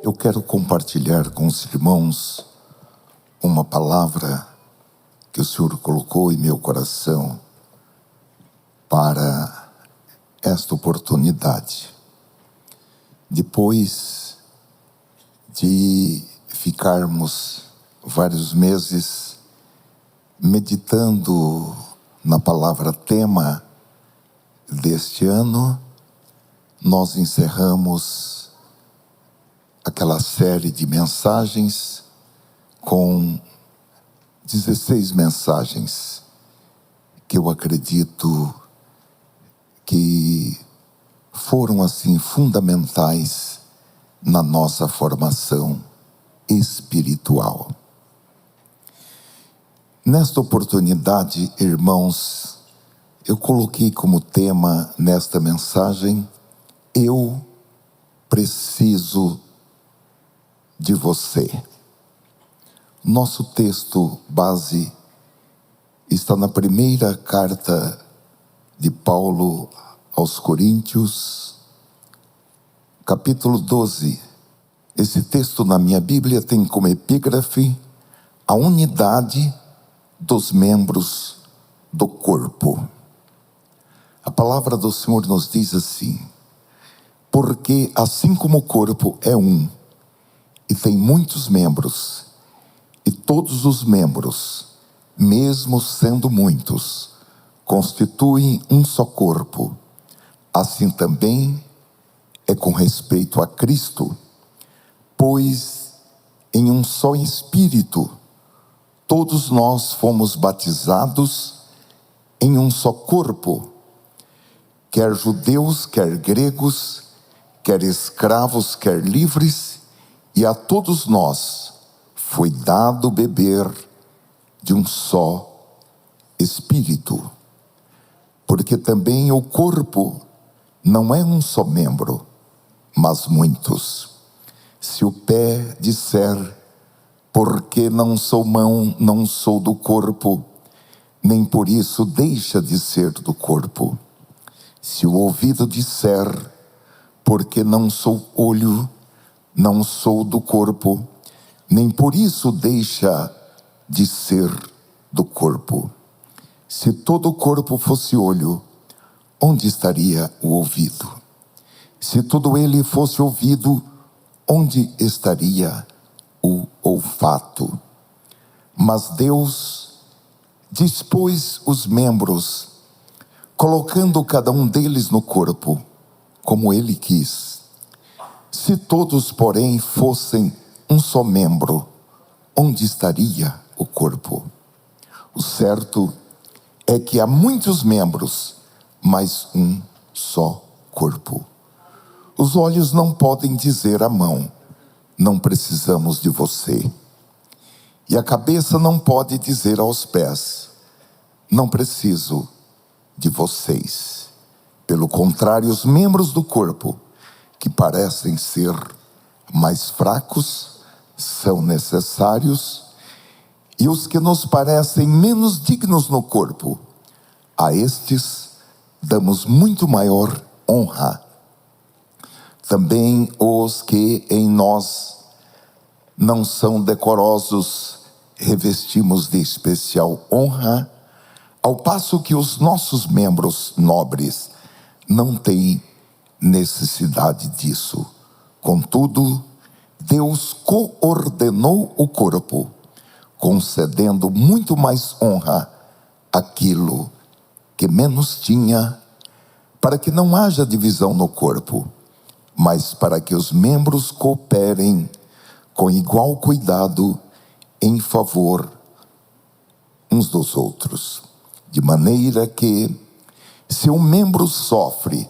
Eu quero compartilhar com os irmãos uma palavra que o Senhor colocou em meu coração para esta oportunidade. Depois de ficarmos vários meses meditando na palavra tema deste ano, nós encerramos aquela série de mensagens com 16 mensagens que eu acredito que foram assim fundamentais na nossa formação espiritual. Nesta oportunidade, irmãos, eu coloquei como tema nesta mensagem: eu preciso de você. Nosso texto base está na primeira carta de Paulo aos Coríntios, capítulo 12. Esse texto na minha Bíblia tem como epígrafe a unidade dos membros do corpo. A palavra do Senhor nos diz assim: porque assim como o corpo é um e tem muitos membros, e todos os membros, mesmo sendo muitos, constituem um só corpo, assim também é com respeito a Cristo, pois em um só Espírito todos nós fomos batizados em um só corpo, quer judeus, quer gregos, quer escravos, quer livres, e a todos nós foi dado beber de um só Espírito. Porque também o corpo não é um só membro, mas muitos. Se o pé disser, porque não sou mão, não sou do corpo, nem por isso deixa de ser do corpo. Se o ouvido disser, porque não sou olho, não sou do corpo, nem por isso deixa de ser do corpo. Se todo o corpo fosse olho, onde estaria o ouvido? Se todo ele fosse ouvido, onde estaria o olfato? Mas Deus dispôs os membros, colocando cada um deles no corpo, como ele quis. Se todos, porém, fossem um só membro, onde estaria o corpo? O certo é que há muitos membros, mas um só corpo. Os olhos não podem dizer à mão, não precisamos de você. E a cabeça não pode dizer aos pés, não preciso de vocês. Pelo contrário, os membros do corpo, que parecem ser mais fracos, são necessários, e os que nos parecem menos dignos no corpo, a estes damos muito maior honra. Também os que em nós não são decorosos, revestimos de especial honra, ao passo que os nossos membros nobres não têm necessidade disso. Contudo, Deus coordenou o corpo, concedendo muito mais honra àquilo que menos tinha, para que não haja divisão no corpo, mas para que os membros cooperem com igual cuidado em favor uns dos outros. De maneira que, se um membro sofre,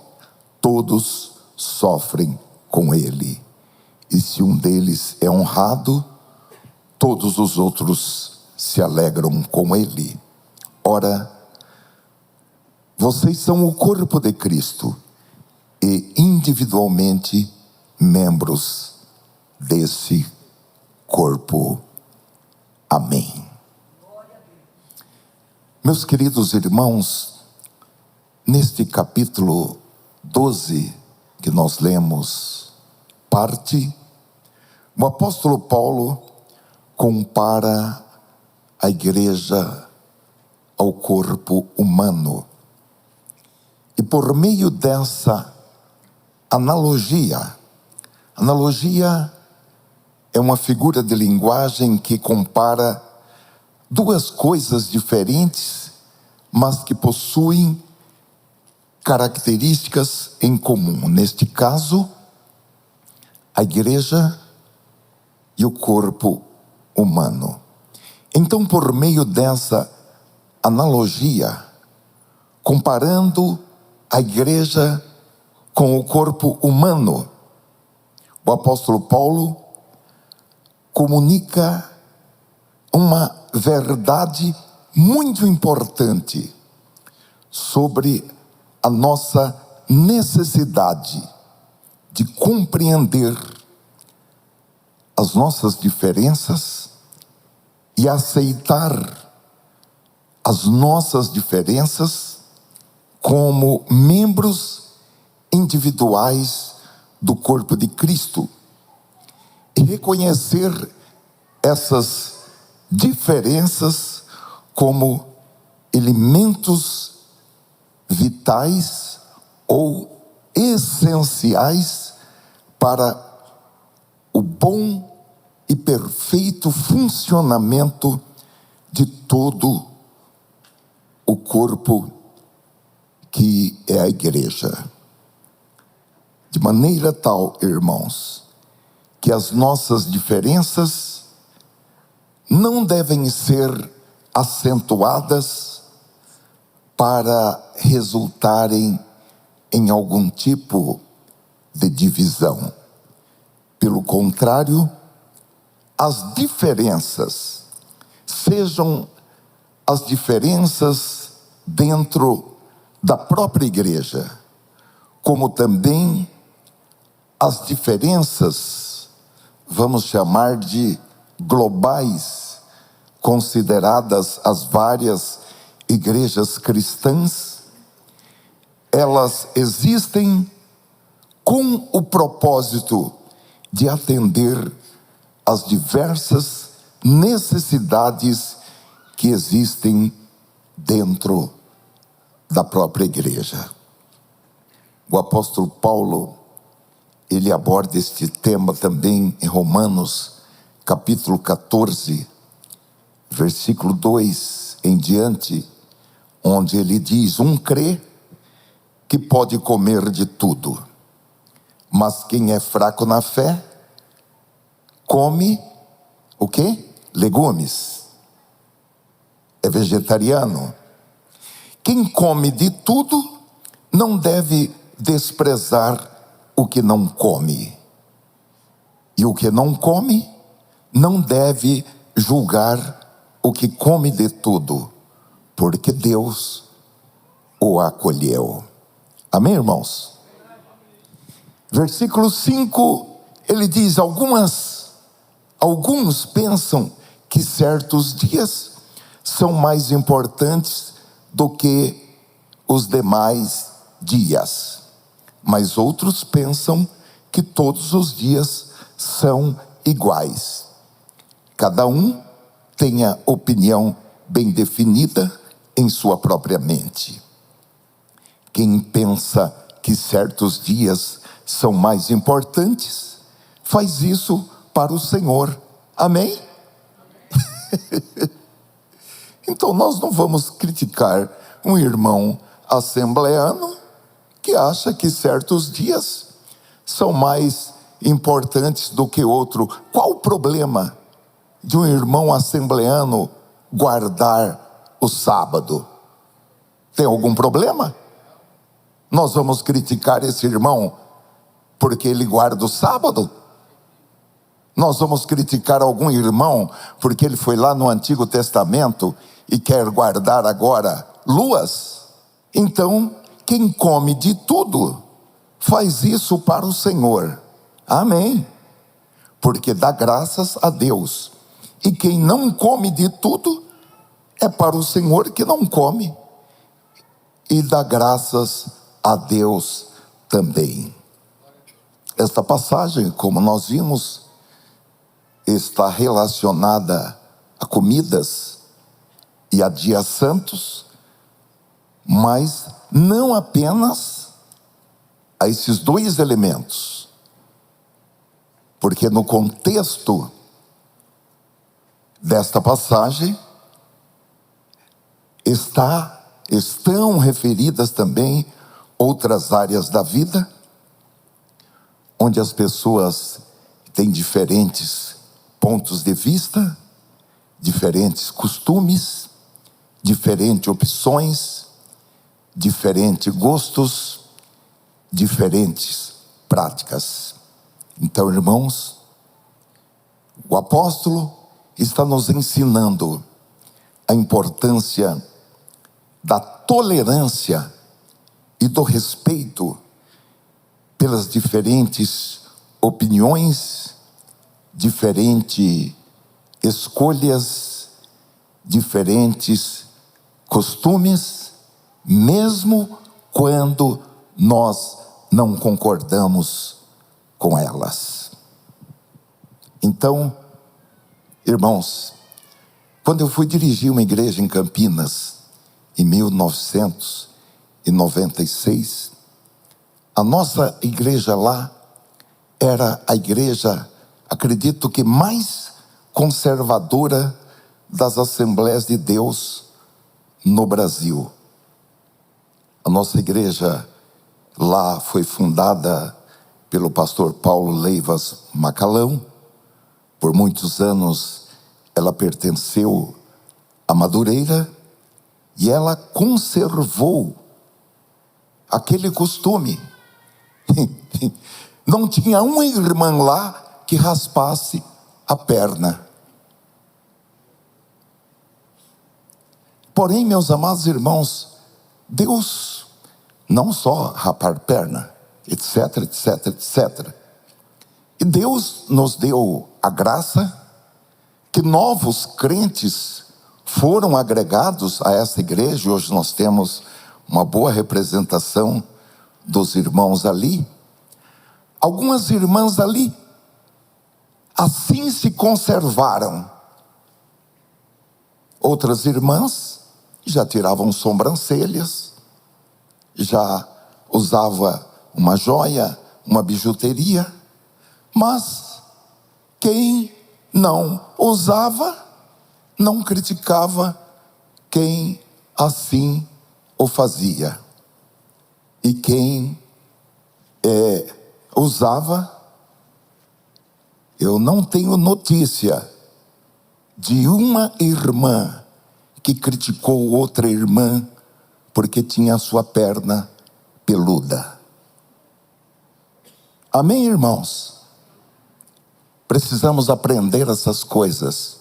todos sofrem com ele. E se um deles é honrado, todos os outros se alegram com ele. Ora, vocês são o corpo de Cristo e individualmente membros desse corpo. Amém. Meus queridos irmãos, neste capítulo 12 que nós lemos parte, O apóstolo Paulo compara a igreja ao corpo humano. E por meio dessa analogia é uma figura de linguagem que compara duas coisas diferentes, mas que possuem características em comum. Neste caso, a igreja e o corpo humano. Então, por meio dessa analogia, comparando a igreja com o corpo humano, o apóstolo Paulo comunica uma verdade muito importante sobre a nossa necessidade de compreender as nossas diferenças e aceitar as nossas diferenças como membros individuais do corpo de Cristo e reconhecer essas diferenças como elementos vitais ou essenciais para o bom e perfeito funcionamento de todo o corpo que é a igreja. De maneira tal, irmãos, que as nossas diferenças não devem ser acentuadas para resultarem em algum tipo de divisão. Pelo contrário, as diferenças, sejam as diferenças dentro da própria igreja, como também as diferenças, vamos chamar de globais, consideradas as várias igrejas cristãs, elas existem com o propósito de atender às diversas necessidades que existem dentro da própria igreja. O apóstolo Paulo, ele aborda este tema também em Romanos, capítulo 14, versículo 2 em diante, onde ele diz: um crê que pode comer de tudo, mas quem é fraco na fé, come o quê? Legumes. É vegetariano. Quem come de tudo não deve desprezar o que não come. E o que não come não deve julgar o que come de tudo, porque Deus o acolheu. Amém, irmãos? Versículo 5, ele diz: alguns pensam que certos dias são mais importantes do que os demais dias, mas outros pensam que todos os dias são iguais. Cada um tem a opinião bem definida em sua própria mente. Quem pensa que certos dias são mais importantes, faz isso para o Senhor. Amém? Então nós não vamos criticar um irmão assembleano que acha que certos dias são mais importantes do que outro. Qual o problema de um irmão assembleano guardar o sábado? Tem algum problema? Nós vamos criticar esse irmão porque ele guarda o sábado? Nós vamos criticar algum irmão porque ele foi lá no Antigo Testamento e quer guardar agora luas? Então, quem come de tudo, faz isso para o Senhor. Amém? Porque dá graças a Deus. E quem não come de tudo, é para o Senhor que não come. E dá graças a Deus também. Esta passagem, como nós vimos, está relacionada a comidas e a dias santos, mas não apenas a esses dois elementos, porque no contexto desta passagem estão referidas também outras áreas da vida, onde as pessoas têm diferentes pontos de vista, diferentes costumes, diferentes opções, diferentes gostos, diferentes práticas. Então, irmãos, o apóstolo está nos ensinando a importância da tolerância e do respeito pelas diferentes opiniões, diferentes escolhas, diferentes costumes, mesmo quando nós não concordamos com elas. Então, irmãos, quando eu fui dirigir uma igreja em Campinas, em 1996, a nossa igreja lá era a igreja, acredito que mais conservadora das Assembleias de Deus no Brasil. A nossa igreja lá foi fundada pelo pastor Paulo Leivas Macalão. Por muitos anos ela pertenceu a Madureira e ela conservou aquele costume. Não tinha uma irmã lá que raspasse a perna. Porém, meus amados irmãos, Deus não só rapar perna, etc, etc, etc. E Deus nos deu a graça que novos crentes foram agregados a essa igreja. Hoje nós temos uma boa representação dos irmãos ali. Algumas irmãs ali assim se conservaram. Outras irmãs já tiravam sobrancelhas, já usava uma joia, uma bijuteria, mas quem não usava, não criticava quem assim o fazia. E quem usava, eu não tenho notícia de uma irmã que criticou outra irmã porque tinha a sua perna peluda. Amém, irmãos? Precisamos aprender essas coisas,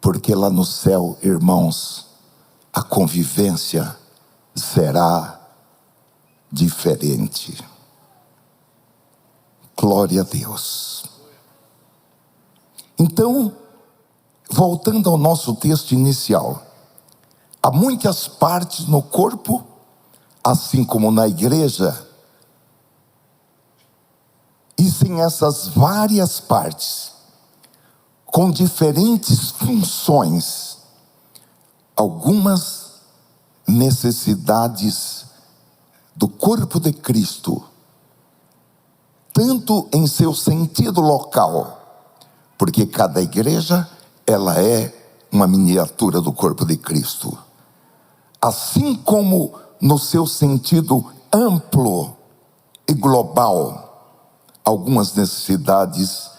porque lá no céu, irmãos, a convivência será diferente. Glória a Deus. Então, voltando ao nosso texto inicial, há muitas partes no corpo, assim como na igreja, e sem essas várias partes, com diferentes funções, algumas necessidades do corpo de Cristo, tanto em seu sentido local, porque cada igreja, ela é uma miniatura do corpo de Cristo, assim como no seu sentido amplo e global, algumas necessidades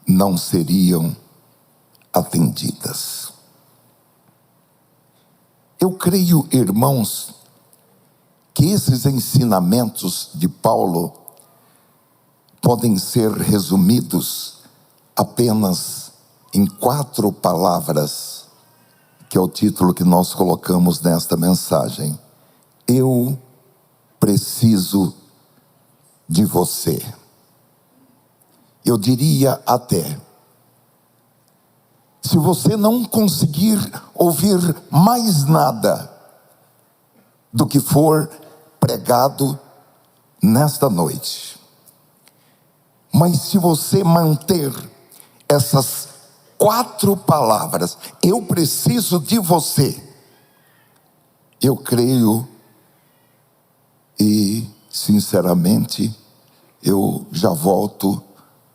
não seriam atendidas. Eu creio, irmãos, que esses ensinamentos de Paulo podem ser resumidos apenas em 4 palavras, que é o título que nós colocamos nesta mensagem: eu preciso de você. Eu diria até, se você não conseguir ouvir mais nada do que for pregado nesta noite, Mas se você manter essas 4 palavras, eu preciso de você, eu creio e, sinceramente, eu já volto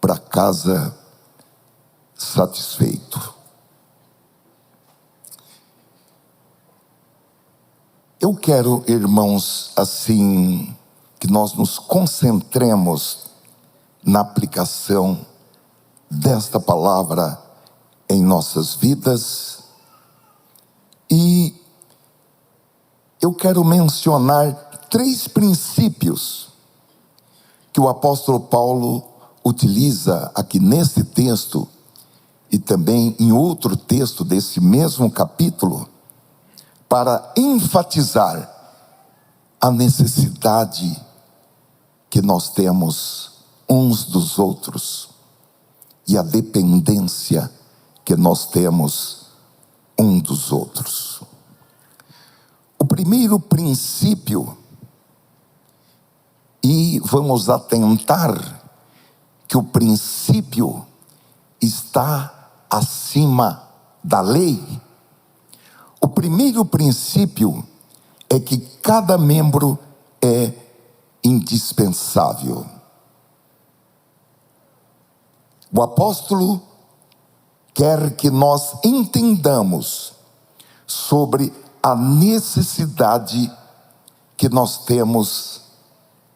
para casa satisfeito. Eu quero, irmãos, assim, que nós nos concentremos na aplicação desta palavra em nossas vidas. E eu quero mencionar 3 princípios que o apóstolo Paulo utiliza aqui nesse texto e também em outro texto desse mesmo capítulo, para enfatizar a necessidade que nós temos uns dos outros e a dependência que nós temos um dos outros. O primeiro princípio, e vamos atentar que o princípio está acima da lei. O primeiro princípio é que cada membro é indispensável. O apóstolo quer que nós entendamos sobre a necessidade que nós temos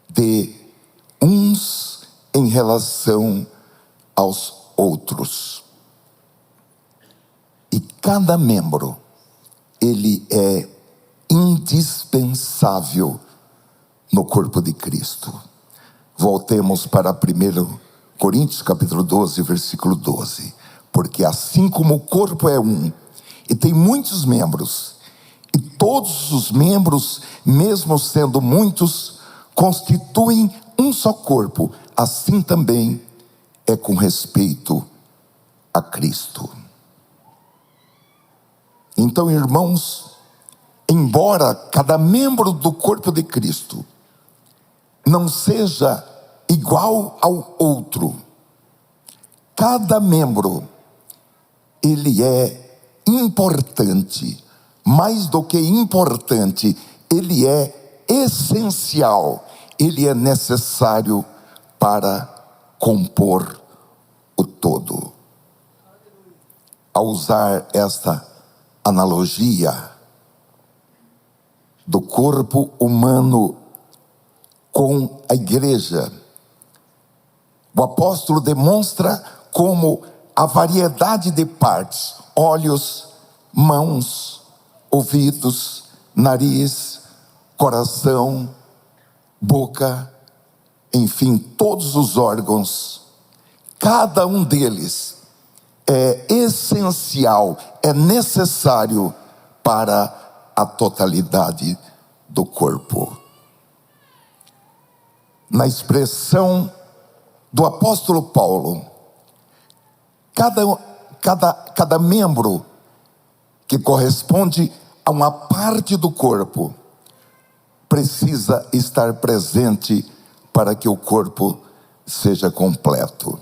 de uns em relação aos outros. E cada membro, ele é indispensável no corpo de Cristo. Voltemos para 1 Coríntios capítulo 12, versículo 12. Porque assim como o corpo é um, e tem muitos membros, e todos os membros, mesmo sendo muitos, constituem um só corpo, assim também é com respeito a Cristo. Então, irmãos, embora cada membro do corpo de Cristo não seja igual ao outro, cada membro, ele é importante, mais do que importante, ele é essencial, ele é necessário para compor o todo. Ao usar esta analogia do corpo humano com a igreja, o apóstolo demonstra como a variedade de partes, olhos, mãos, ouvidos, nariz, coração, boca, enfim, todos os órgãos, cada um deles é essencial, é necessário para a totalidade do corpo. Na expressão do apóstolo Paulo, cada membro que corresponde a uma parte do corpo precisa estar presente para que o corpo seja completo.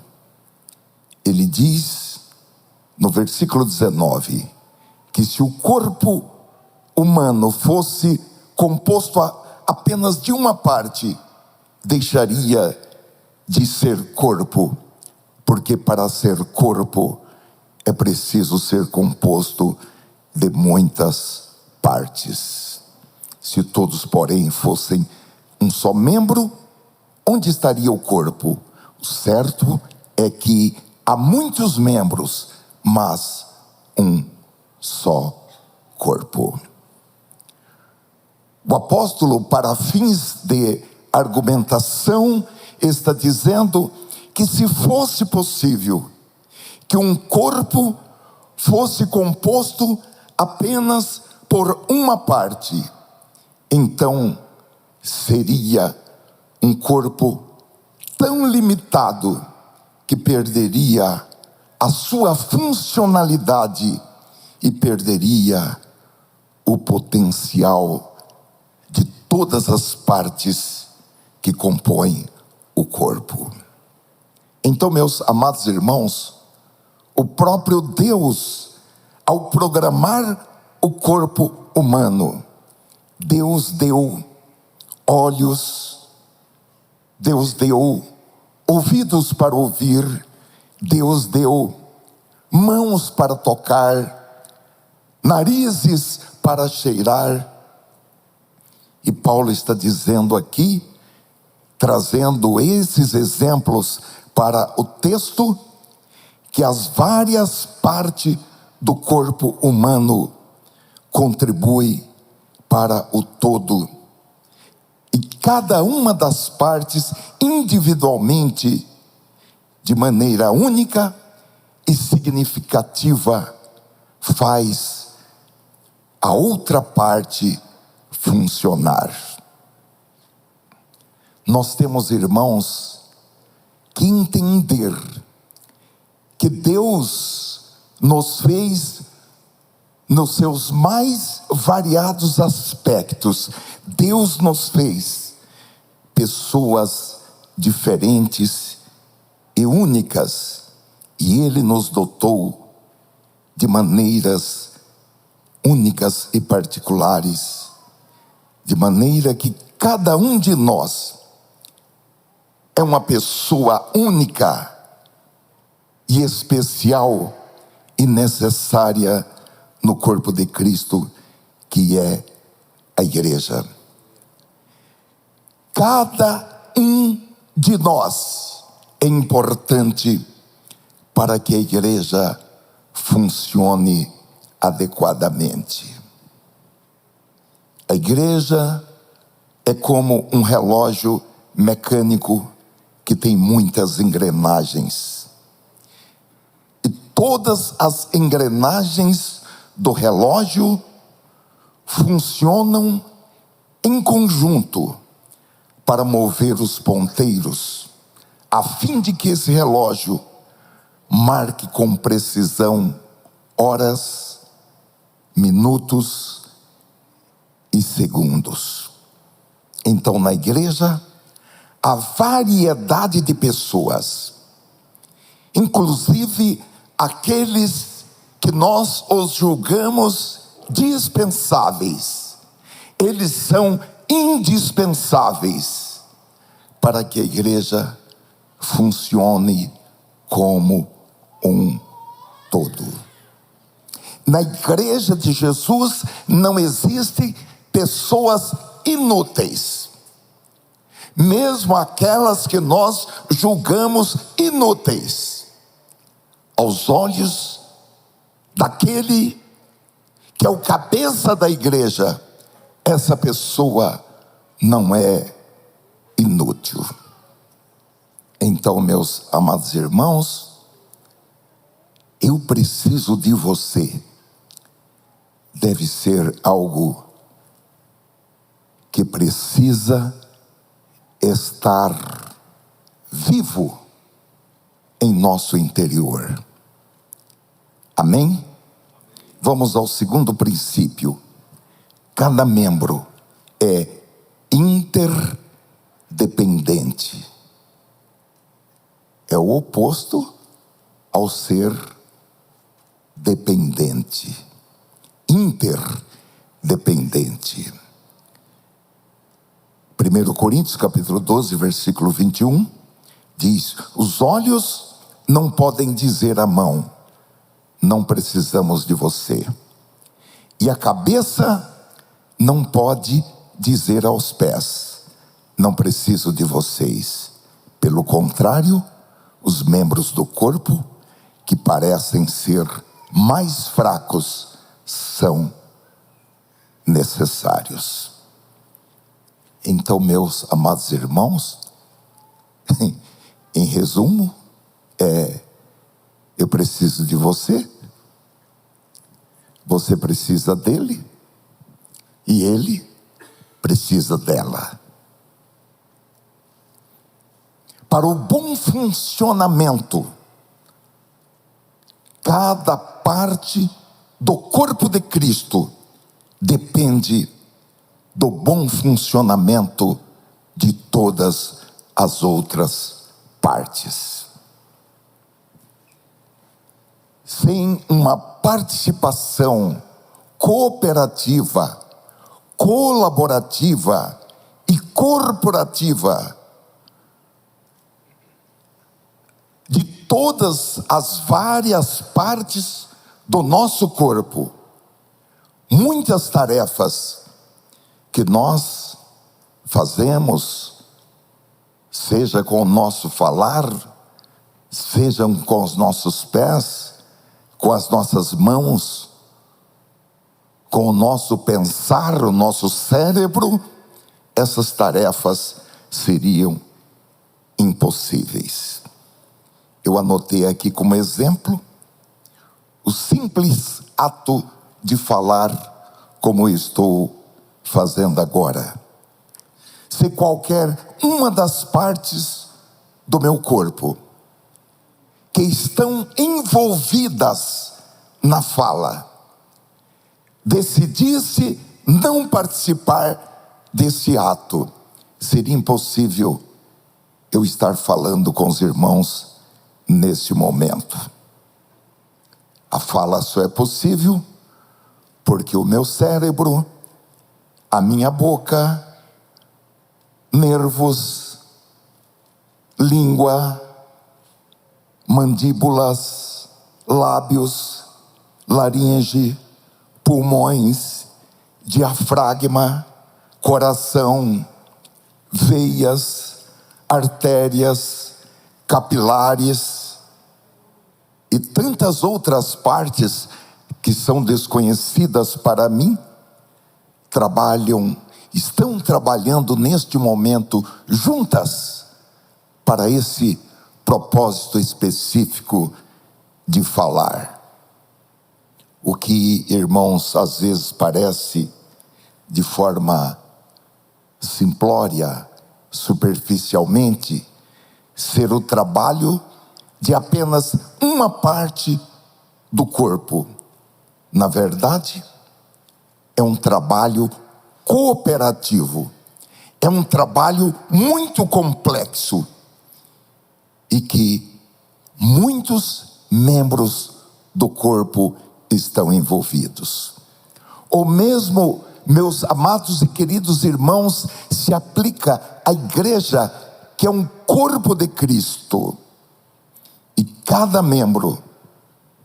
Ele diz no versículo 19 que se o corpo humano fosse composto apenas de uma parte, deixaria de ser corpo, porque para ser corpo é preciso ser composto de muitas partes. Se todos, porém, fossem um só membro, onde estaria o corpo? O certo é que há muitos membros, mas um só corpo. O apóstolo, para fins de argumentação, está dizendo que se fosse possível que um corpo fosse composto apenas por uma parte, então seria um corpo tão limitado que perderia a sua funcionalidade e perderia o potencial de todas as partes que compõem o corpo. Então, meus amados irmãos, o próprio Deus, ao programar o corpo humano, Deus deu olhos, Deus deu ouvidos para ouvir, Deus deu mãos para tocar, narizes para cheirar. E Paulo está dizendo aqui, trazendo esses exemplos para o texto, que as várias partes do corpo humano contribuem para o todo. E cada uma das partes, individualmente, de maneira única e significativa, faz a outra parte funcionar. Nós temos, irmãos, que entender que Deus nos fez nos seus mais variados aspectos. Deus nos fez pessoas diferentes e únicas, e Ele nos dotou de maneiras únicas e particulares, de maneira que cada um de nós é uma pessoa única e especial e necessária no corpo de Cristo, que é a igreja. Cada um de nós é importante para que a igreja funcione adequadamente. A igreja é como um relógio mecânico que tem muitas engrenagens. E todas as engrenagens do relógio funcionam em conjunto para mover os ponteiros, a fim de que esse relógio marque com precisão horas, minutos e segundos. Então, na igreja, a variedade de pessoas, inclusive aqueles que nós os julgamos dispensáveis, eles são indispensáveis para que a igreja funcione como um todo. Na igreja de Jesus não existem pessoas inúteis, mesmo aquelas que nós julgamos inúteis, aos olhos daquele que é o cabeça da igreja, essa pessoa não é inútil. Então, meus amados irmãos, eu preciso de você. Deve ser algo que precisa estar vivo em nosso interior. Amém? Vamos ao segundo princípio. Cada membro é interdependente. É o oposto ao ser dependente. Interdependente. 1 Coríntios capítulo 12, versículo 21, diz: os olhos não podem dizer à mão, não precisamos de você. E a cabeça não pode dizer aos pés, não preciso de vocês. Pelo contrário, os membros do corpo, que parecem ser mais fracos, são necessários. Então, meus amados irmãos, em resumo, eu preciso de você, você precisa dele, e ele precisa dela. Para o bom funcionamento, cada parte do corpo de Cristo depende do bom funcionamento de todas as outras partes. sem uma participação cooperativa, colaborativa e corporativa de todas as várias partes do nosso corpo, muitas tarefas que nós fazemos, seja com o nosso falar, sejam com os nossos pés, com as nossas mãos, com o nosso pensar, o nosso cérebro, essas tarefas seriam impossíveis. Eu anotei aqui como exemplo o simples ato de falar como estou fazendo agora. Se qualquer uma das partes do meu corpo que estão envolvidas na fala decidisse não participar desse ato, seria impossível eu estar falando com os irmãos nesse momento. A fala só é possível porque o meu cérebro, a minha boca, nervos, língua, mandíbulas, lábios, laringe, pulmões, diafragma, coração, veias, artérias, capilares e tantas outras partes que são desconhecidas para mim, estão trabalhando neste momento juntas para esse propósito específico de falar. O que, irmãos, às vezes parece de forma simplória, superficialmente, ser o trabalho de apenas uma parte do corpo. Na verdade, é um trabalho cooperativo, é um trabalho muito complexo e que muitos membros do corpo estão envolvidos. O mesmo, meus amados e queridos irmãos, se aplica à igreja, que é um corpo de Cristo. E cada membro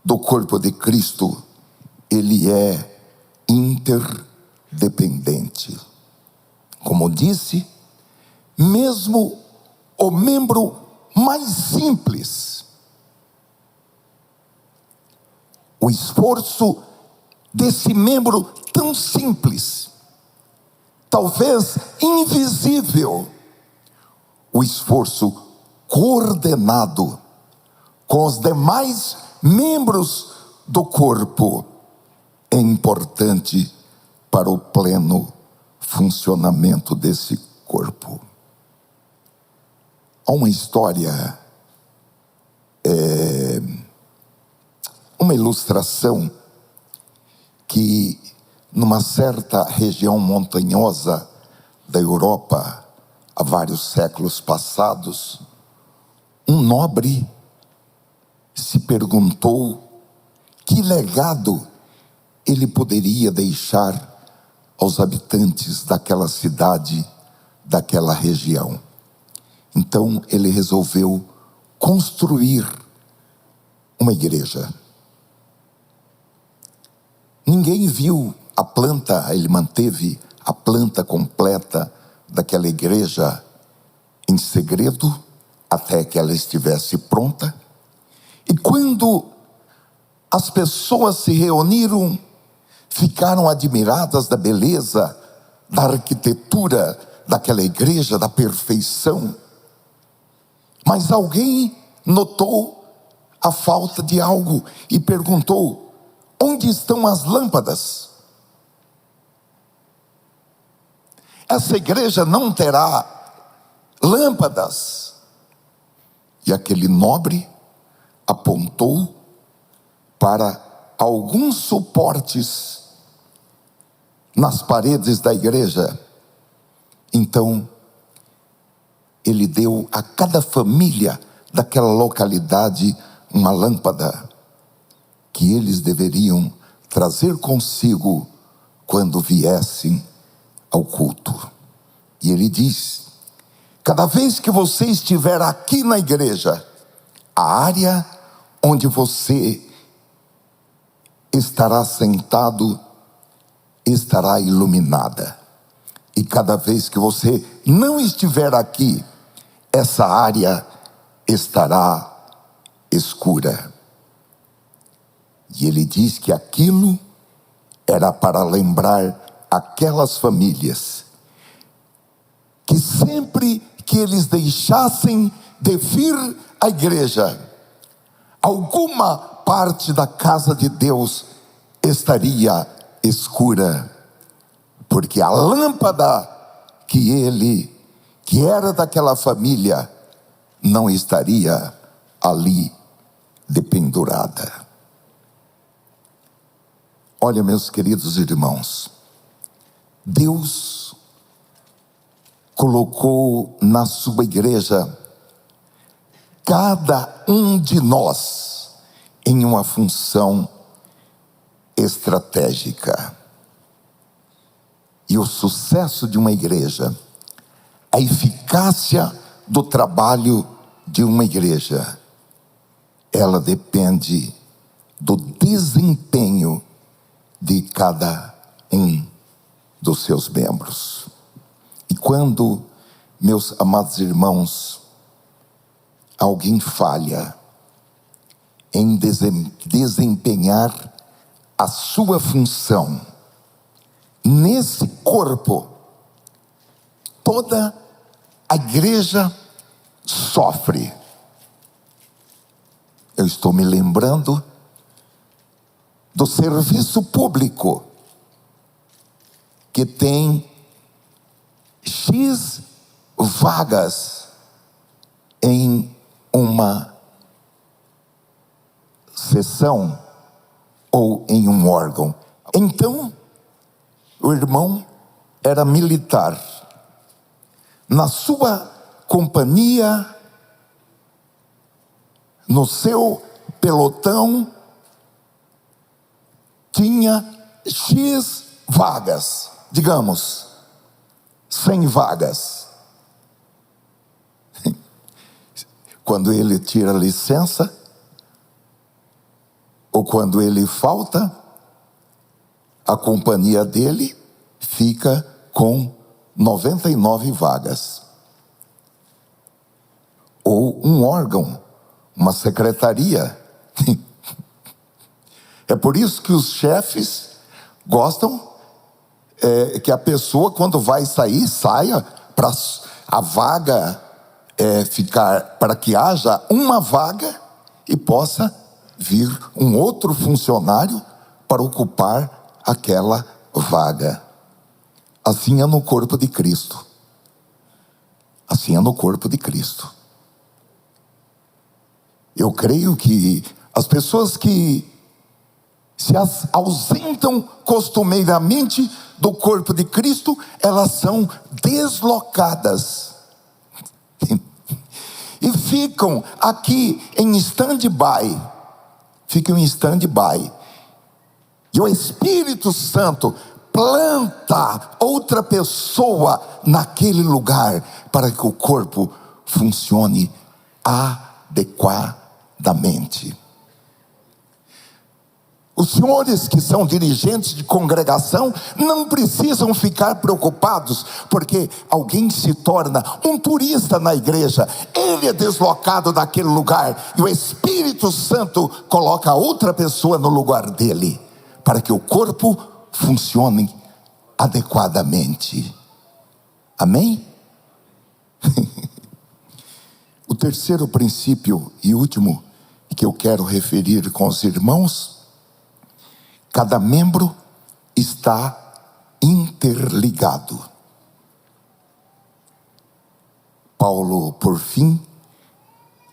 do corpo de Cristo, ele é interdependente. Como disse, mesmo o membro mais simples, o esforço desse membro tão simples, talvez invisível, o esforço coordenado com os demais membros do corpo é importante para o pleno funcionamento desse corpo. Há uma história, uma ilustração que numa certa região montanhosa da Europa, há vários séculos passados, um nobre se perguntou que legado ele poderia deixar aos habitantes daquela cidade, daquela região. Então ele resolveu construir uma igreja. Ninguém viu a planta, ele manteve a planta completa daquela igreja em segredo até que ela estivesse pronta. E quando as pessoas se reuniram, ficaram admiradas da beleza, da arquitetura daquela igreja, da perfeição. Mas alguém notou a falta de algo e perguntou: onde estão as lâmpadas? Essa igreja não terá lâmpadas. E aquele nobre apontou para alguns suportes nas paredes da igreja. Então, ele deu a cada família daquela localidade uma lâmpada. que eles deveriam trazer consigo quando viessem ao culto. E ele diz: cada vez que você estiver aqui na igreja, a área onde você estará sentado estará iluminada. E cada vez que você não estiver aqui, essa área estará escura. E ele diz que aquilo era para lembrar aquelas famílias que sempre que eles deixassem de vir à igreja, alguma parte da casa de Deus estaria escura, porque a lâmpada que era daquela família, não estaria ali dependurada. Olha, meus queridos irmãos, Deus colocou na sua igreja cada um de nós em uma função estratégica. E o sucesso de uma igreja, a eficácia do trabalho de uma igreja, ela depende do desempenho de cada um dos seus membros. E quando, meus amados irmãos, alguém falha em desempenhar a sua função nesse corpo, toda a igreja sofre. Eu estou me lembrando do serviço público, que tem X vagas em uma sessão ou em um órgão. Então, o irmão era militar. Na sua companhia, no seu pelotão, tinha X vagas, digamos, 100 vagas. Quando ele tira licença, ou quando ele falta, a companhia dele fica com 99 vagas. Ou um órgão, uma secretaria. É por isso que os chefes gostam que a pessoa, quando vai sair, saia para a vaga ficar, para que haja uma vaga e possa vir um outro funcionário para ocupar aquela vaga. Assim é no corpo de Cristo. Assim é no corpo de Cristo. Eu creio que as pessoas que se ausentam costumeiramente do corpo de Cristo, elas são deslocadas e ficam aqui em stand-by. Ficam em stand-by. E o Espírito Santo planta outra pessoa naquele lugar para que o corpo funcione adequadamente. Os senhores que são dirigentes de congregação não precisam ficar preocupados, porque alguém se torna um turista na igreja, ele é deslocado daquele lugar, e o Espírito Santo coloca outra pessoa no lugar dele, para que o corpo funcione adequadamente. Amém? O terceiro princípio e último que eu quero referir com os irmãos: cada membro está interligado. Paulo, por fim,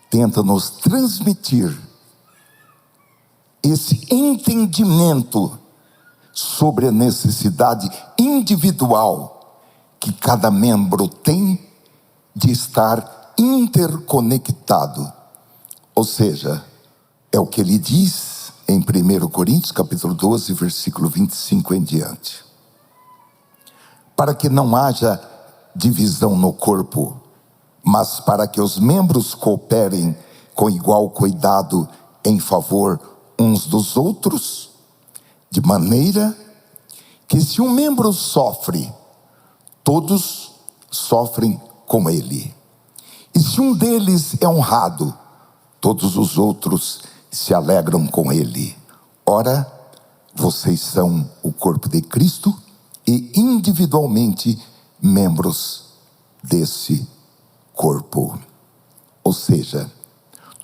tenta nos transmitir esse entendimento sobre a necessidade individual que cada membro tem de estar interconectado. Ou seja, é o que ele diz em 1 Coríntios, capítulo 12, versículo 25 em diante. Para que não haja divisão no corpo, mas para que os membros cooperem com igual cuidado em favor uns dos outros, de maneira que se um membro sofre, todos sofrem com ele. E se um deles é honrado, todos os outros se alegram com ele. Ora, vocês são o corpo de Cristo e individualmente membros desse corpo. Ou seja,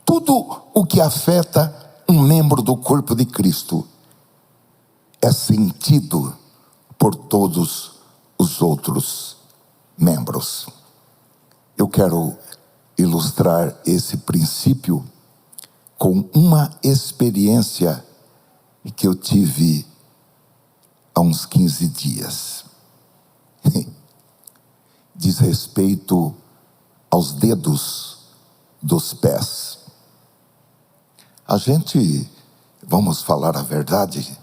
tudo o que afeta um membro do corpo de Cristo é sentido por todos os outros membros. Eu quero ilustrar esse princípio com uma experiência que eu tive há uns 15 dias. Diz respeito aos dedos dos pés. A gente, vamos falar a verdade,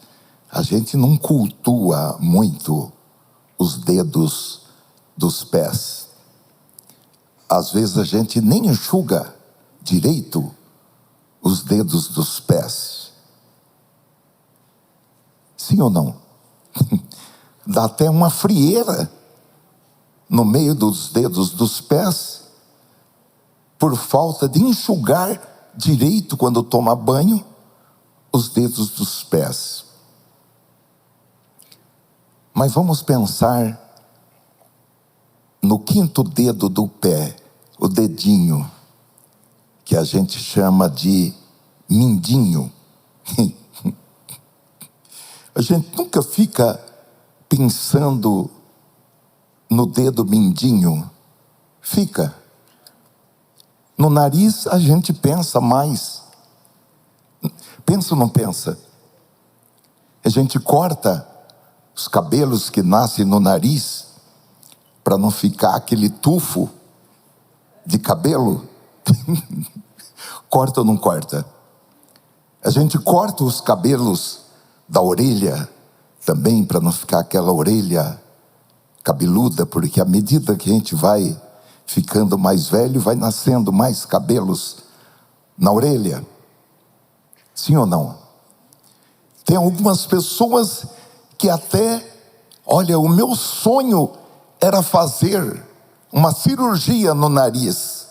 a gente não cultua muito os dedos dos pés. Às vezes a gente nem enxuga direito os dedos dos pés. Sim ou não? Dá até uma frieira no meio dos dedos dos pés, por falta de enxugar direito quando toma banho os dedos dos pés. Mas vamos pensar no quinto dedo do pé, o dedinho, que a gente chama de mindinho. A gente nunca fica pensando no dedo mindinho. Fica. No nariz a gente pensa mais. Pensa ou não pensa? A gente corta os cabelos que nascem no nariz para não ficar aquele tufo de cabelo. Corta ou não corta? A gente corta os cabelos da orelha também para não ficar aquela orelha cabeluda, porque à medida que a gente vai ficando mais velho, vai nascendo mais cabelos na orelha. Sim ou não? Tem algumas pessoas que até, olha, o meu sonho era fazer uma cirurgia no nariz.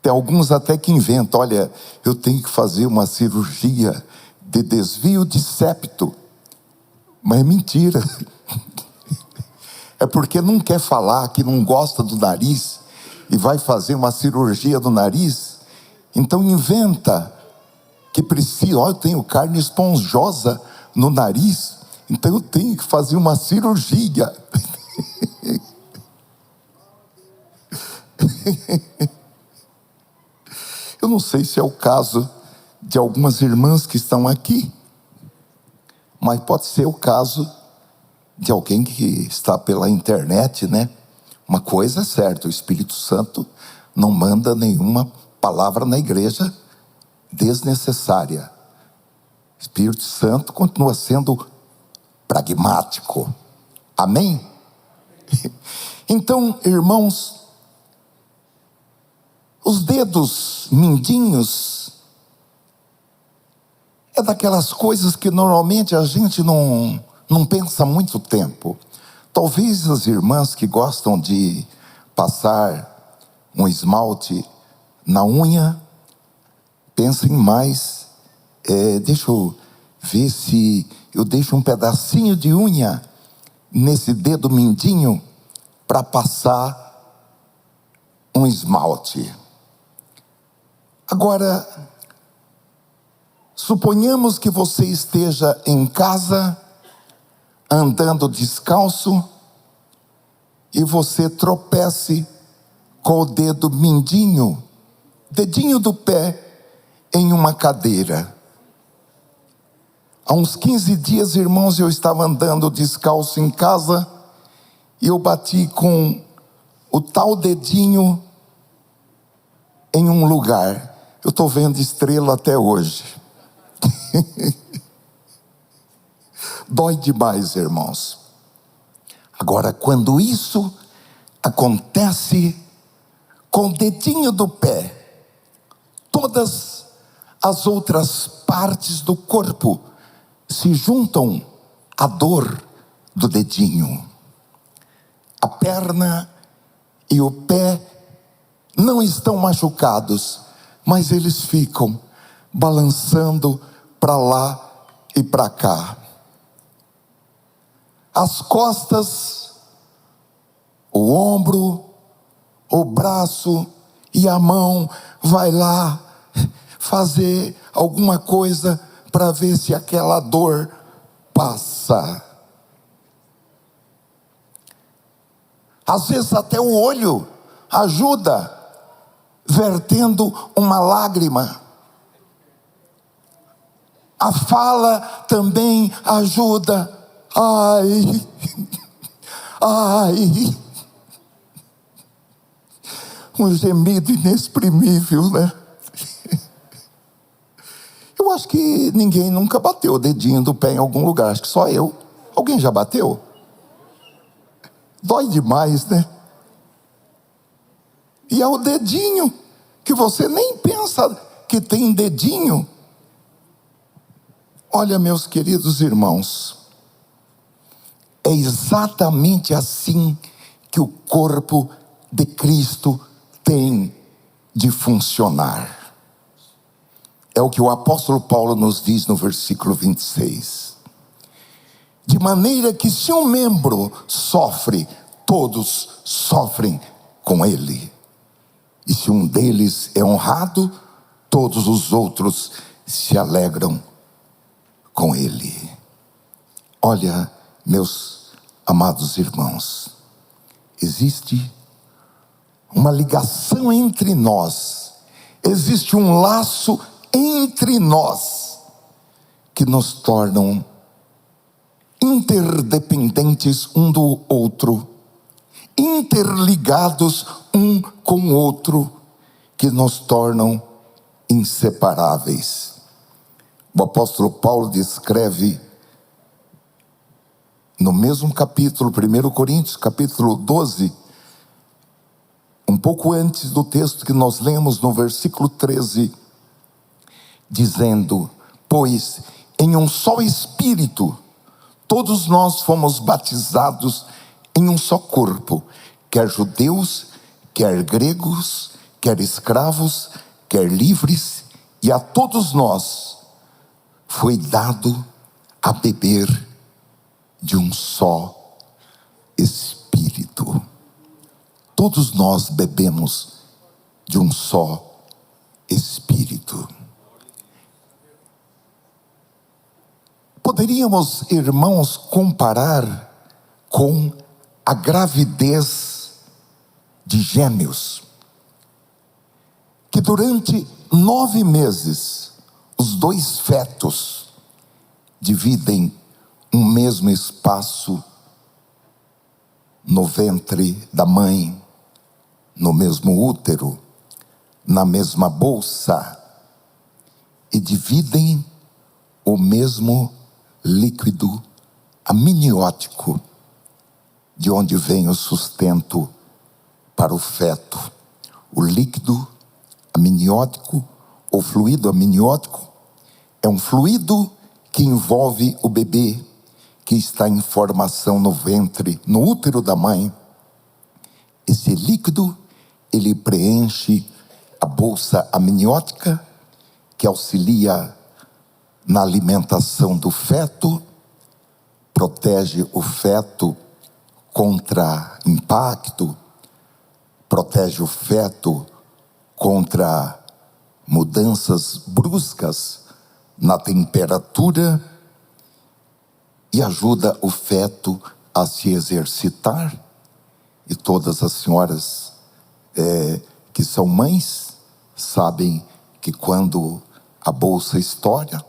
Tem alguns até que inventam, olha, eu tenho que fazer uma cirurgia de desvio de septo. Mas é mentira. É porque não quer falar que não gosta do nariz e vai fazer uma cirurgia no nariz. Então inventa que precisa, olha, eu tenho carne esponjosa no nariz, então eu tenho que fazer uma cirurgia. Eu não sei se é o caso de algumas irmãs que estão aqui, mas pode ser o caso de alguém que está pela internet, né? Uma coisa é certa, o Espírito Santo não manda nenhuma palavra na igreja desnecessária. O Espírito Santo continua sendo pragmático. Amém? Então, irmãos, os dedos mindinhos é daquelas coisas que normalmente a gente não pensa muito tempo. Talvez as irmãs que gostam de passar um esmalte na unha pensem mais, deixa eu ver se eu deixo um pedacinho de unha nesse dedo mindinho para passar um esmalte. Agora, suponhamos que você esteja em casa, andando descalço, e você tropece com o dedo mindinho, dedinho do pé, em uma cadeira. Há uns 15 dias, irmãos, eu estava andando descalço em casa, e eu bati com o tal dedinho em um lugar. Eu estou vendo estrela até hoje. Dói demais, irmãos. Agora, quando isso acontece com o dedinho do pé, todas as outras partes do corpo se juntam à dor do dedinho. A perna e o pé não estão machucados, mas eles ficam balançando para lá e para cá. As costas, o ombro, o braço e a mão vai lá fazer alguma coisa para ver se aquela dor passa. Às vezes até o olho ajuda, vertendo uma lágrima. A fala também ajuda. Ai, ai, um gemido inexprimível, né? Eu acho que ninguém nunca bateu o dedinho do pé em algum lugar, acho que só eu. Alguém já bateu? Dói demais, né? E é o dedinho, que você nem pensa que tem dedinho. Olha, meus queridos irmãos, é exatamente assim que o corpo de Cristo tem de funcionar. É o que o apóstolo Paulo nos diz no versículo 26. De maneira que se um membro sofre, todos sofrem com ele. E se um deles é honrado, todos os outros se alegram com ele. Olha, meus amados irmãos, existe uma ligação entre nós, existe um laço entre nós que nos tornam interdependentes um do outro, interligados um com o outro, que nos tornam inseparáveis. O apóstolo Paulo descreve no mesmo capítulo, 1 Coríntios, capítulo 12, um pouco antes do texto que nós lemos no versículo 13, dizendo: pois em um só Espírito todos nós fomos batizados em um só corpo, quer judeus, quer gregos, quer escravos, quer livres, e a todos nós foi dado a beber de um só Espírito. Todos nós bebemos de um só Espírito. Poderíamos, irmãos, comparar com a gravidez de gêmeos, que durante 9 meses os dois fetos dividem um mesmo espaço no ventre da mãe, no mesmo útero, na mesma bolsa, e dividem o mesmo líquido amniótico, de onde vem o sustento para o feto. O líquido amniótico, ou fluido amniótico, é um fluido que envolve o bebê, que está em formação no ventre, no útero da mãe. Esse líquido, ele preenche a bolsa amniótica, que auxilia na alimentação do feto, protege o feto contra impacto, protege o feto contra mudanças bruscas na temperatura e ajuda o feto a se exercitar. E todas as senhoras que são mães sabem que quando a bolsa estoura,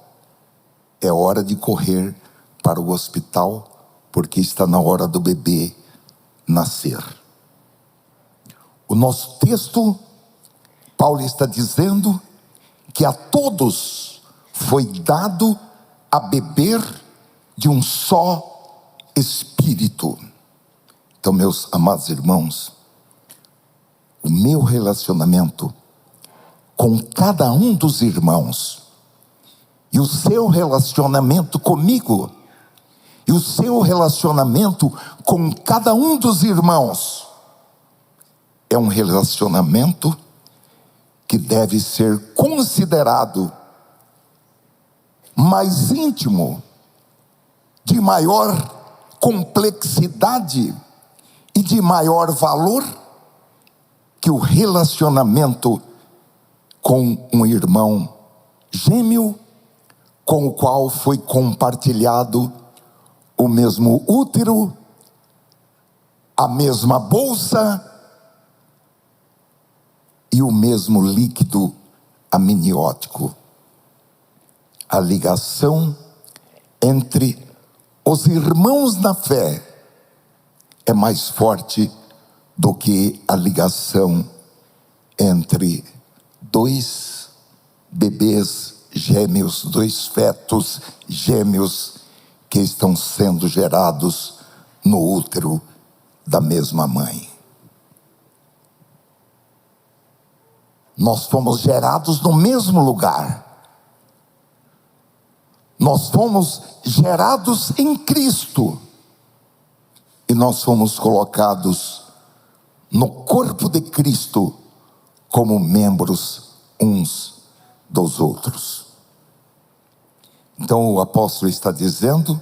é hora de correr para o hospital, porque está na hora do bebê nascer. O nosso texto Paulo está dizendo que a todos foi dado a beber de um só Espírito. Então, meus amados irmãos, o meu relacionamento com cada um dos irmãos, e o seu relacionamento comigo, e o seu relacionamento com cada um dos irmãos, é um relacionamento que deve ser considerado mais íntimo, de maior complexidade e de maior valor que o relacionamento com um irmão gêmeo, com o qual foi compartilhado o mesmo útero, a mesma bolsa e o mesmo líquido amniótico. A ligação entre os irmãos na fé é mais forte do que a ligação entre dois bebês gêmeos, dois fetos gêmeos que estão sendo gerados no útero da mesma mãe. Nós fomos gerados no mesmo lugar. Nós fomos gerados em Cristo. E nós fomos colocados no corpo de Cristo como membros uns dos outros. Então o apóstolo está dizendo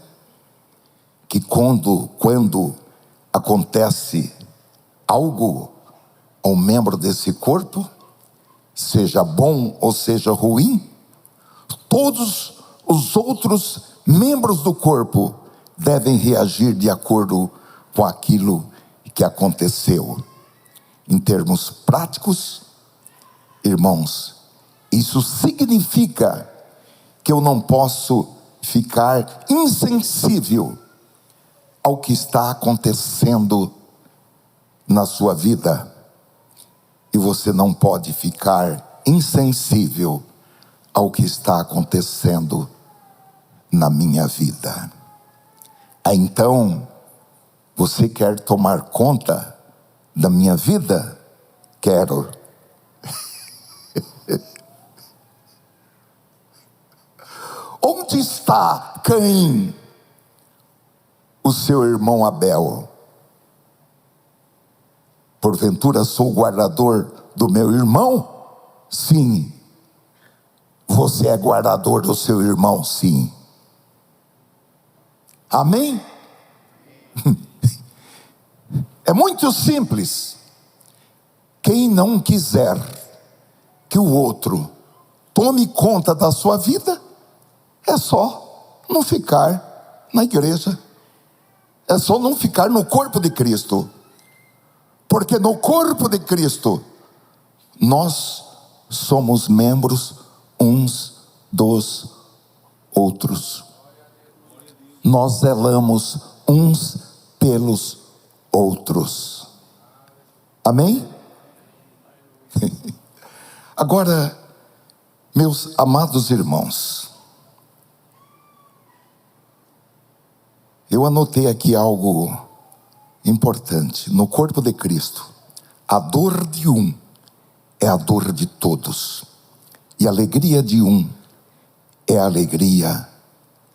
que quando acontece algo a um membro desse corpo, seja bom ou seja ruim, todos os outros membros do corpo devem reagir de acordo com aquilo que aconteceu. Em termos práticos, irmãos, isso significa que eu não posso ficar insensível ao que está acontecendo na sua vida. E você não pode ficar insensível ao que está acontecendo na minha vida. Então, você quer tomar conta da minha vida? Quero. Onde está Caim, o seu irmão Abel? Porventura sou o guardador do meu irmão? Sim. Você é guardador do seu irmão? Sim. Amém? É muito simples. Quem não quiser que o outro tome conta da sua vida, é só não ficar na igreja. É só não ficar no corpo de Cristo. Porque no corpo de Cristo, nós somos membros uns dos outros. Nós zelamos uns pelos outros. Amém? Agora, meus amados irmãos, eu anotei aqui algo importante. No corpo de Cristo, a dor de um é a dor de todos, e a alegria de um é a alegria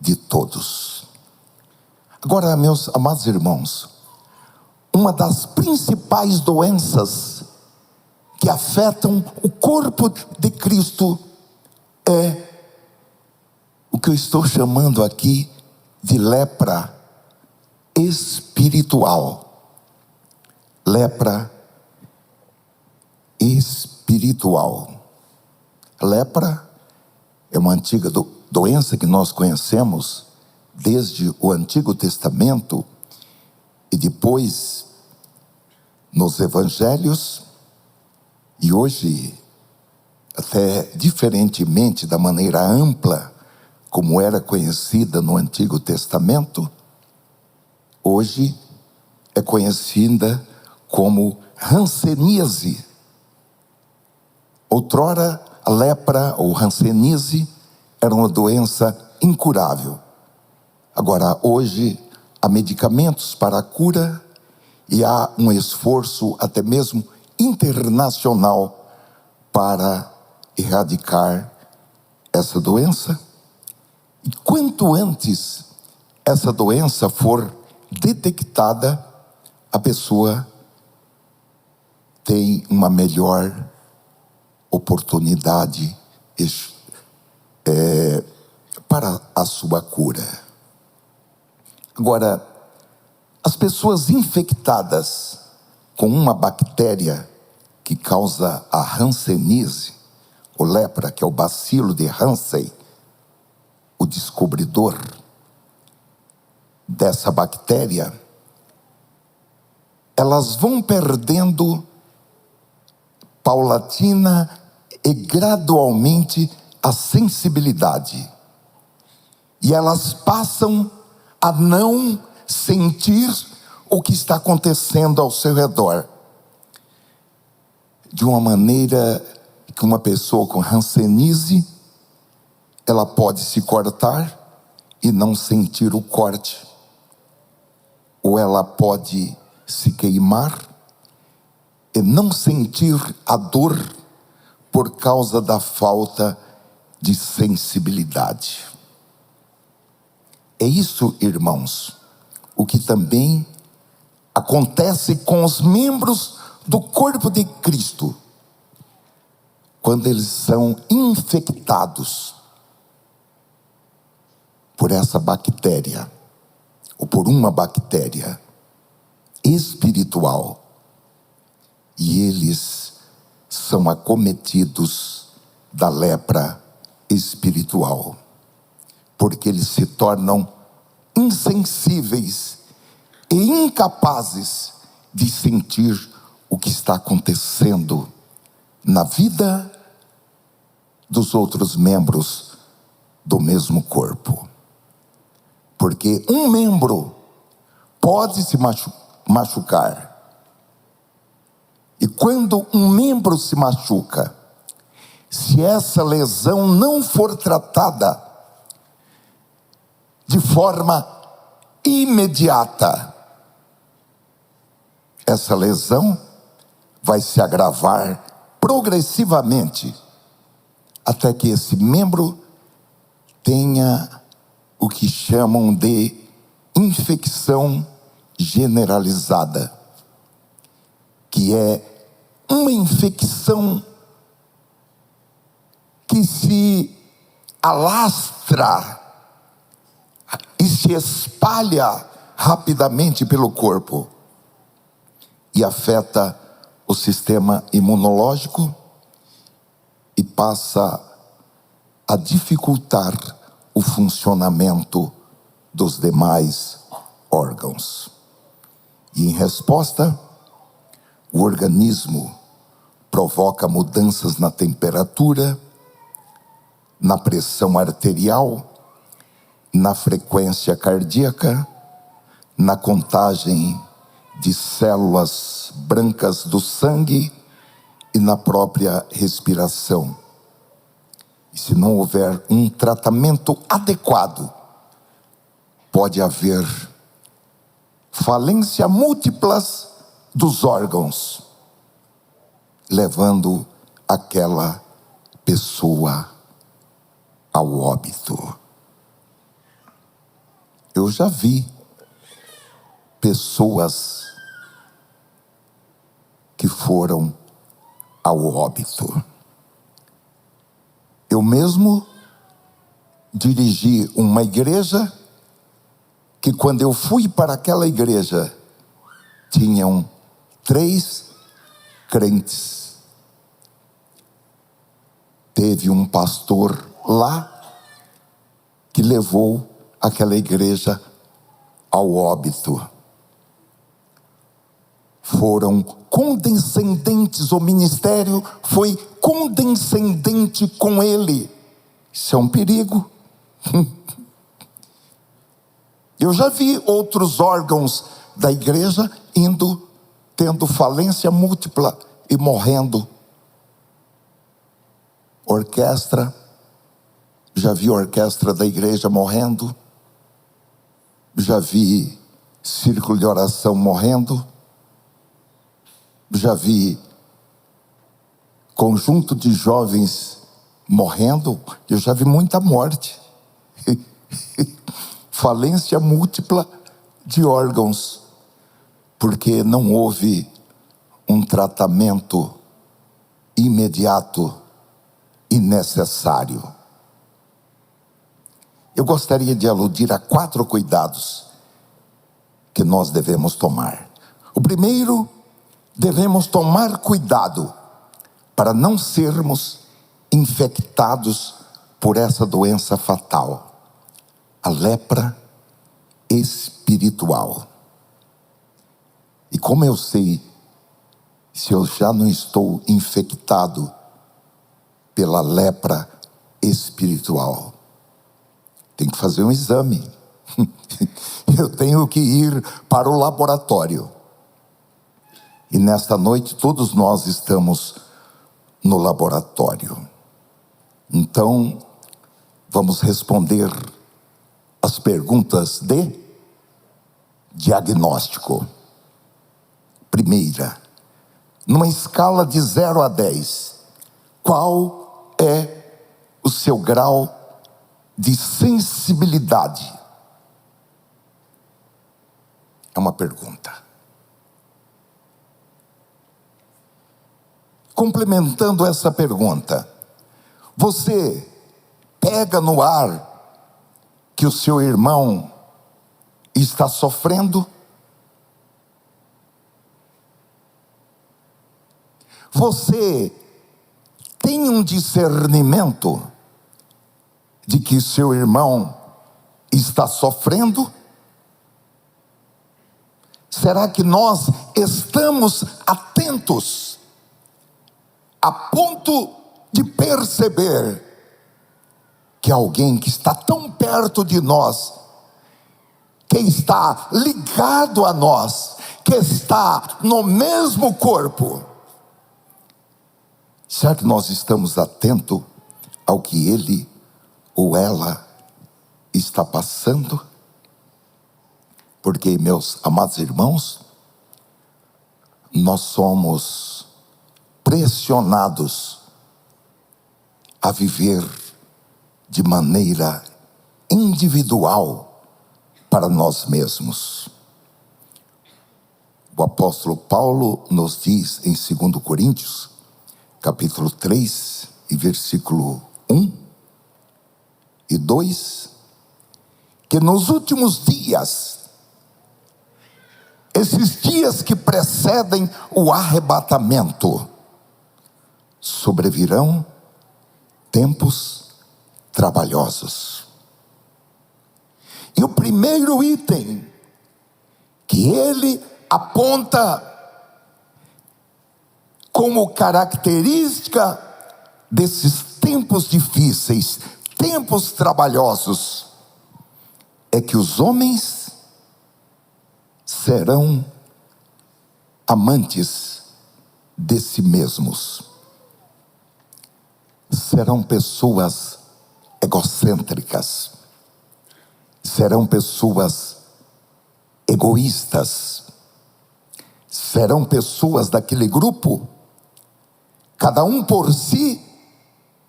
de todos. Agora, meus amados irmãos, uma das principais doenças que afetam o corpo de Cristo é o que eu estou chamando aqui de lepra espiritual. Lepra espiritual. Lepra é uma antiga doença que nós conhecemos desde o Antigo Testamento e depois nos Evangelhos, e hoje, até diferentemente da maneira ampla como era conhecida no Antigo Testamento, hoje é conhecida como hanseníase, Outrora, a lepra ou hanseníase era uma doença incurável. Agora, hoje, há medicamentos para a cura e há um esforço até mesmo internacional para erradicar essa doença. E quanto antes essa doença for detectada, a pessoa tem uma melhor oportunidade para a sua cura. Agora, as pessoas infectadas com uma bactéria que causa a hanseníase, ou lepra, que é o bacilo de Hansen, o descobridor dessa bactéria, elas vão perdendo paulatina e gradualmente a sensibilidade. E elas passam a não sentir o que está acontecendo ao seu redor. De uma maneira que uma pessoa com hanseníase, ela pode se cortar e não sentir o corte. Ou ela pode se queimar e não sentir a dor por causa da falta de sensibilidade. É isso, irmãos, o que também acontece com os membros do corpo de Cristo, quando eles são infectados por essa bactéria, ou por uma bactéria espiritual, e eles são acometidos da lepra espiritual, porque eles se tornam insensíveis e incapazes de sentir o que está acontecendo na vida dos outros membros do mesmo corpo. Porque um membro pode se machucar. E quando um membro se machuca, se essa lesão não for tratada de forma imediata, essa lesão vai se agravar progressivamente, até que esse membro tenha o que chamam de infecção generalizada, que é uma infecção que se alastra e se espalha rapidamente pelo corpo e afeta o sistema imunológico e passa a dificultar o funcionamento dos demais órgãos. E em resposta, o organismo provoca mudanças na temperatura, na pressão arterial, na frequência cardíaca, na contagem de células brancas do sangue e na própria respiração. E se não houver um tratamento adequado, pode haver falência múltiplas dos órgãos, levando aquela pessoa ao óbito. Eu já vi pessoas que foram ao óbito. Eu mesmo dirigi uma igreja que, quando eu fui para aquela igreja, tinham 3 crentes. Teve um pastor lá que levou aquela igreja ao óbito. Foram condescendentes, o ministério foi condescendente com ele. Isso é um perigo. Eu já vi outros órgãos da igreja tendo falência múltipla e morrendo orquestra, já vi orquestra da igreja morrendo, já vi círculo de oração morrendo, já vi conjunto de jovens morrendo, eu já vi muita morte, falência múltipla de órgãos, porque não houve um tratamento imediato e necessário. Eu gostaria de aludir a 4 cuidados que nós devemos tomar. O primeiro, devemos tomar cuidado para não sermos infectados por essa doença fatal, a lepra espiritual. E como eu sei se eu já não estou infectado pela lepra espiritual? Tem que fazer um exame. Eu tenho que ir para o laboratório. E nesta noite todos nós estamos no laboratório. Então, vamos responder as perguntas de diagnóstico. Primeira, numa escala de 0 a 10, qual é o seu grau de sensibilidade? É uma pergunta. Complementando essa pergunta, você pega no ar que o seu irmão está sofrendo? Você tem um discernimento de que seu irmão está sofrendo? Será que nós estamos atentos a ponto de perceber que alguém que está tão perto de nós, que está ligado a nós, que está no mesmo corpo, será que nós estamos atentos ao que ele ou ela está passando? Porque, meus amados irmãos, nós somos pressionados a viver de maneira individual para nós mesmos. O apóstolo Paulo nos diz em 2 Coríntios, capítulo 3, e versículo 1 e 2, que nos últimos dias, esses dias que precedem o arrebatamento, sobrevirão tempos trabalhosos. E o primeiro item que ele aponta como característica desses tempos difíceis, tempos trabalhosos, é que os homens serão amantes de si mesmos. Serão pessoas egocêntricas. Serão pessoas egoístas. Serão pessoas daquele grupo, cada um por si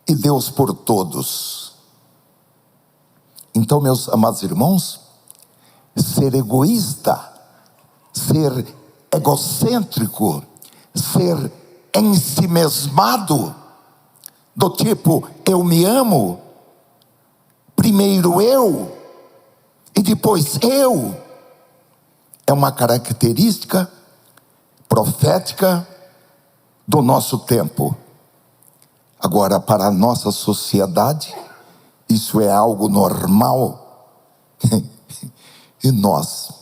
e Deus por todos. Então, meus amados irmãos, ser egoísta, ser egocêntrico, ser ensimesmado, do tipo, eu me amo, primeiro eu, e depois eu, é uma característica profética do nosso tempo. Agora, para a nossa sociedade, isso é algo normal. E nós?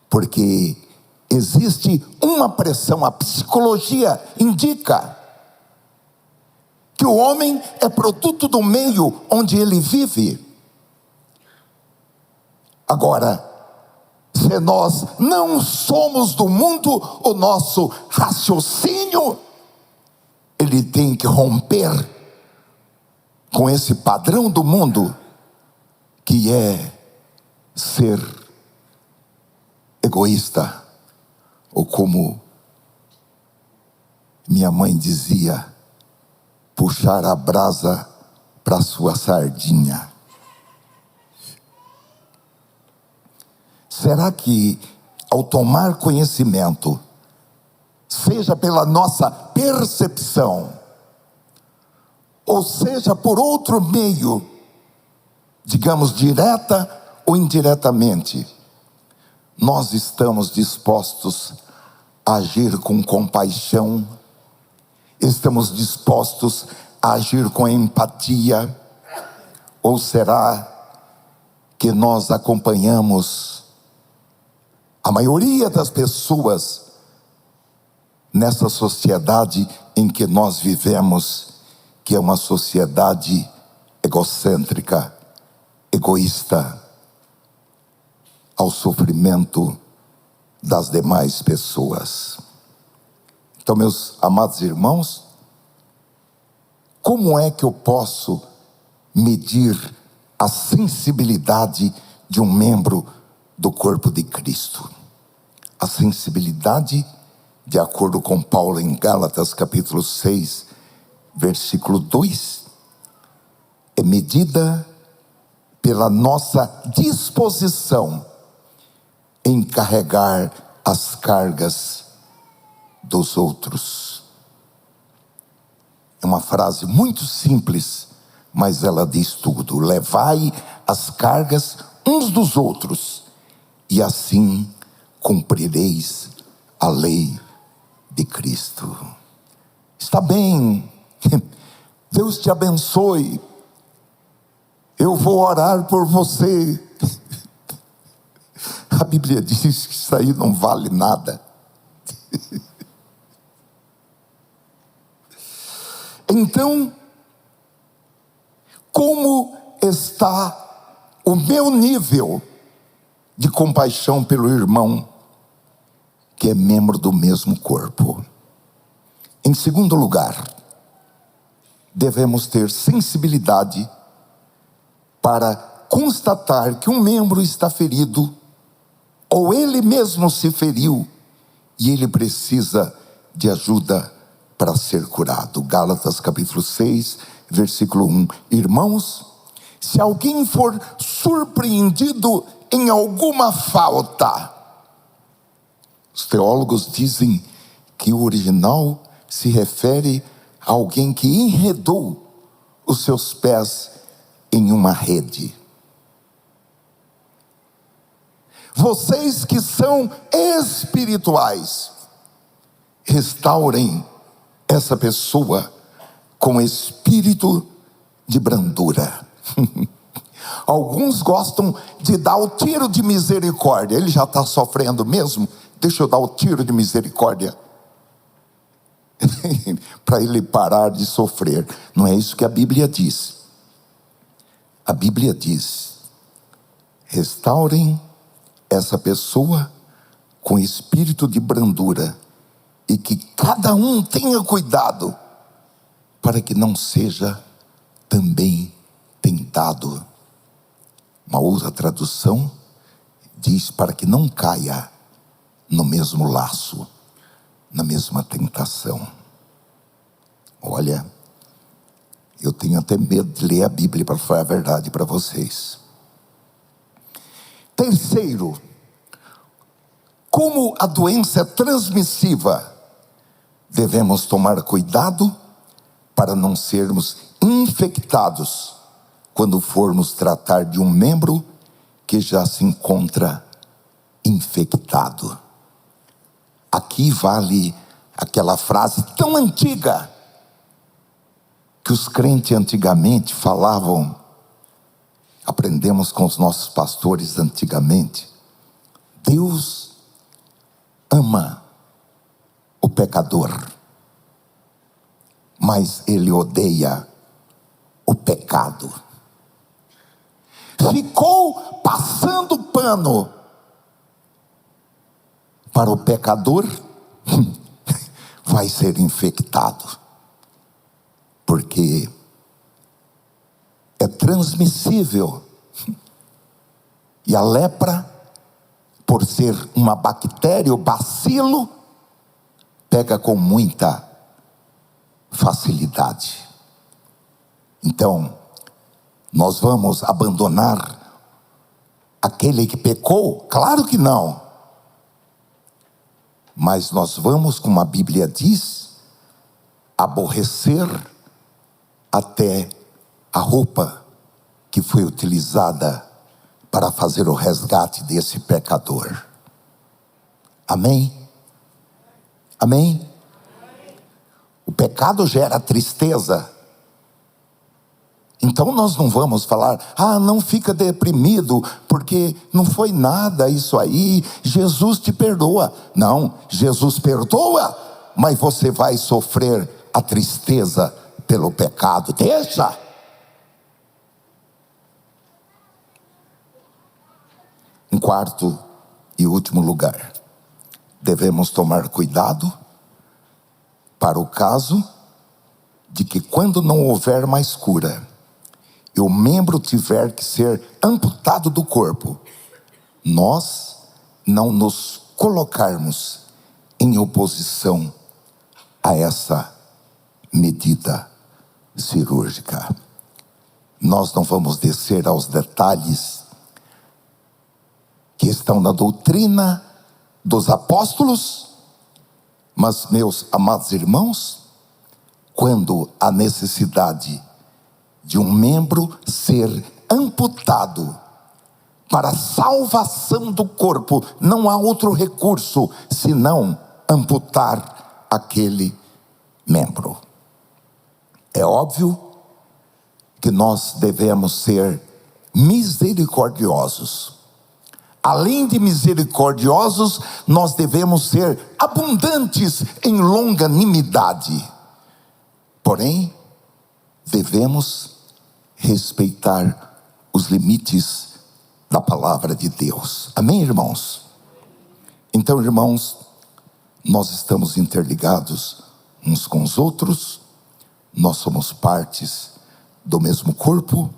Porque existe uma pressão, a psicologia indica que o homem é produto do meio onde ele vive. Agora, se nós não somos do mundo, o nosso raciocínio, ele tem que romper com esse padrão do mundo, que é ser egoísta, ou como minha mãe dizia, puxar a brasa para sua sardinha. Será que, ao tomar conhecimento, seja pela nossa percepção, ou seja por outro meio, digamos direta ou indiretamente, nós estamos dispostos a agir com compaixão, estamos dispostos a agir com empatia, ou será que nós acompanhamos a maioria das pessoas nessa sociedade em que nós vivemos, que é uma sociedade egocêntrica, egoísta, ao sofrimento das demais pessoas? Então, meus amados irmãos, como é que eu posso medir a sensibilidade de um membro do corpo de Cristo? A sensibilidade, de acordo com Paulo em Gálatas capítulo 6, versículo 2, é medida pela nossa disposição em carregar as cargas dos outros. É uma frase muito simples, mas ela diz tudo. Levai as cargas uns dos outros, e assim cumprireis a lei de Cristo. Está bem, Deus te abençoe, eu vou orar por você. A Bíblia diz que isso aí não vale nada. Então, como está o meu nível de compaixão pelo irmão que é membro do mesmo corpo? Em segundo lugar, devemos ter sensibilidade para constatar que um membro está ferido, ou ele mesmo se feriu, e ele precisa de ajuda para ser curado. Gálatas capítulo 6, versículo 1. Irmãos, se alguém for surpreendido em alguma falta, os teólogos dizem que o original se refere a alguém que enredou os seus pés em uma rede. Vocês que são espirituais, restaurem essa pessoa com espírito de brandura. Alguns gostam de dar o tiro de misericórdia. Ele já está sofrendo mesmo, deixa eu dar o tiro de misericórdia para ele parar de sofrer. Não é isso que a Bíblia diz. A Bíblia diz: restaurem essa pessoa com espírito de brandura, e que cada um tenha cuidado para que não seja também tentado. Uma outra tradução diz: para que não caia no mesmo laço, na mesma tentação. Olha, eu tenho até medo de ler a Bíblia para falar a verdade para vocês. Terceiro, como a doença é transmissiva, devemos tomar cuidado para não sermos infectados quando formos tratar de um membro que já se encontra infectado. Aqui vale aquela frase tão antiga que os crentes antigamente falavam. Aprendemos com os nossos pastores antigamente: Deus ama o pecador, mas Ele odeia o pecado. Ficou passando pano para o pecador, vai ser infectado, porque é transmissível. E a lepra, por ser uma bactéria, o bacilo, pega com muita facilidade. Então, nós vamos abandonar aquele que pecou? Claro que não. Mas nós vamos, como a Bíblia diz, aborrecer até a roupa que foi utilizada para fazer o resgate desse pecador. Amém? Amém? O pecado gera tristeza. Então nós não vamos falar, não fica deprimido, porque não foi nada isso aí, Jesus te perdoa. Não, Jesus perdoa, mas você vai sofrer a tristeza pelo pecado. Deixa. Em quarto e último lugar, devemos tomar cuidado para o caso de que, quando não houver mais cura e o membro tiver que ser amputado do corpo, nós não nos colocarmos em oposição a essa medida cirúrgica. Nós não vamos descer aos detalhes que estão na doutrina dos apóstolos, mas, meus amados irmãos, quando a necessidade de um membro ser amputado para a salvação do corpo, não há outro recurso senão amputar aquele membro. É óbvio que nós devemos ser misericordiosos. Além de misericordiosos, nós devemos ser abundantes em longanimidade. Porém, devemos respeitar os limites da palavra de Deus. Amém, irmãos? Então, irmãos, nós estamos interligados uns com os outros, nós somos partes do mesmo corpo,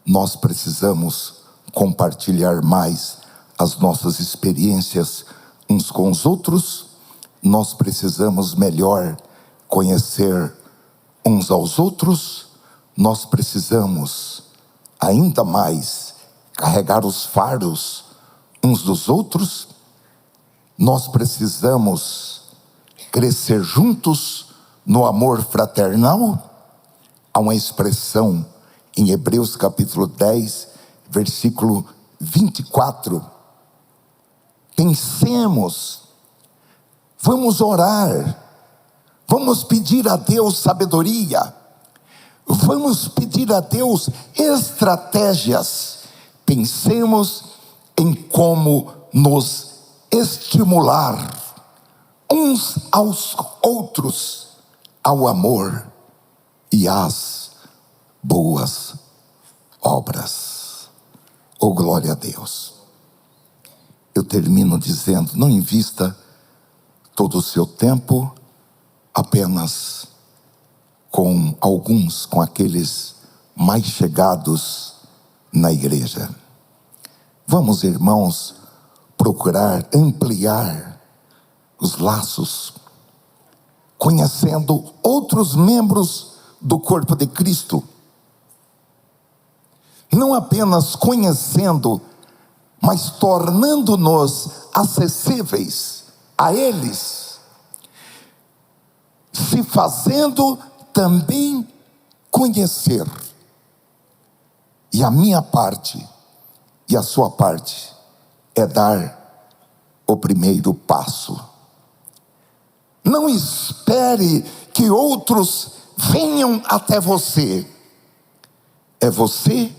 nós precisamos compartilhar mais as nossas experiências uns com os outros, nós precisamos melhor conhecer uns aos outros, nós precisamos ainda mais carregar os fardos uns dos outros, nós precisamos crescer juntos no amor fraternal. Há uma expressão em Hebreus capítulo 10, versículo 24, pensemos, vamos orar, vamos pedir a Deus sabedoria, vamos pedir a Deus estratégias, pensemos em como nos estimular uns aos outros ao amor e às boas obras. Oh, glória a Deus. Eu termino dizendo, não invista todo o seu tempo apenas com alguns, com aqueles mais chegados na igreja. Vamos, irmãos, procurar ampliar os laços, conhecendo outros membros do corpo de Cristo. Não apenas conhecendo, mas tornando-nos acessíveis a eles, se fazendo também conhecer. E a minha parte e a sua parte é dar o primeiro passo. Não espere que outros venham até você. É você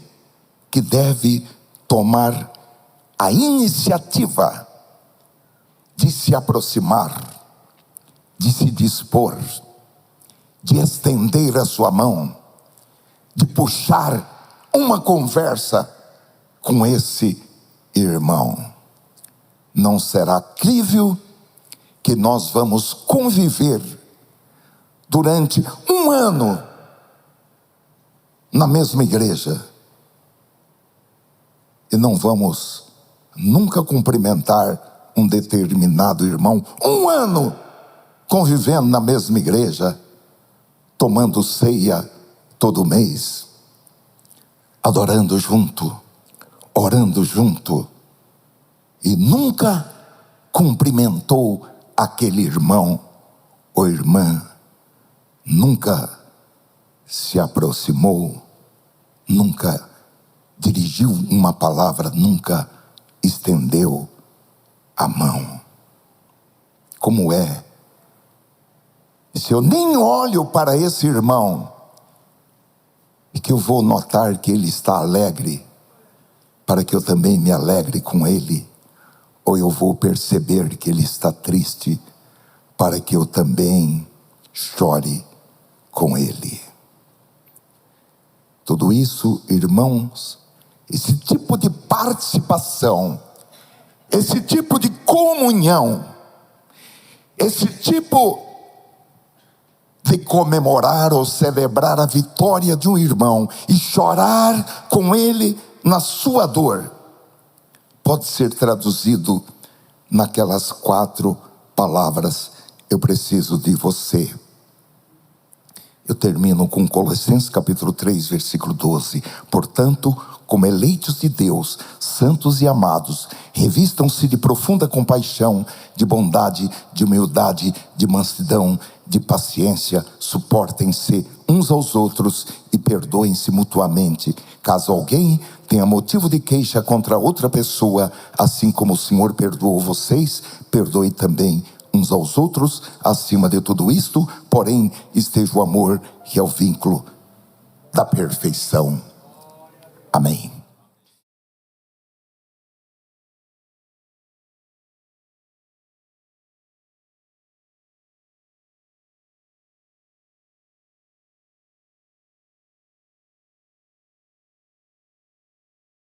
que deve tomar a iniciativa de se aproximar, de se dispor, de estender a sua mão, de puxar uma conversa com esse irmão. Não será crível que nós vamos conviver durante um ano na mesma igreja e não vamos nunca cumprimentar um determinado irmão, 1 ano convivendo na mesma igreja, tomando ceia todo mês, adorando junto, orando junto, e nunca cumprimentou aquele irmão ou irmã, nunca se aproximou, nunca dirigiu uma palavra, nunca estendeu a mão. Como é? Se eu nem olho para esse irmão, e que eu vou notar que ele está alegre, para que eu também me alegre com ele, ou eu vou perceber que ele está triste, para que eu também chore com ele. Tudo isso, irmãos, esse tipo de participação, esse tipo de comunhão, esse tipo de comemorar ou celebrar a vitória de um irmão e chorar com ele na sua dor, pode ser traduzido naquelas 4 palavras: eu preciso de você. Eu termino com Colossenses capítulo 3, versículo 12. Portanto, como eleitos de Deus, santos e amados, revistam-se de profunda compaixão, de bondade, de humildade, de mansidão, de paciência, suportem-se uns aos outros e perdoem-se mutuamente. Caso alguém tenha motivo de queixa contra outra pessoa, assim como o Senhor perdoou vocês, perdoe também uns aos outros. Acima de tudo isto, porém, esteja o amor, que é o vínculo da perfeição. Amém.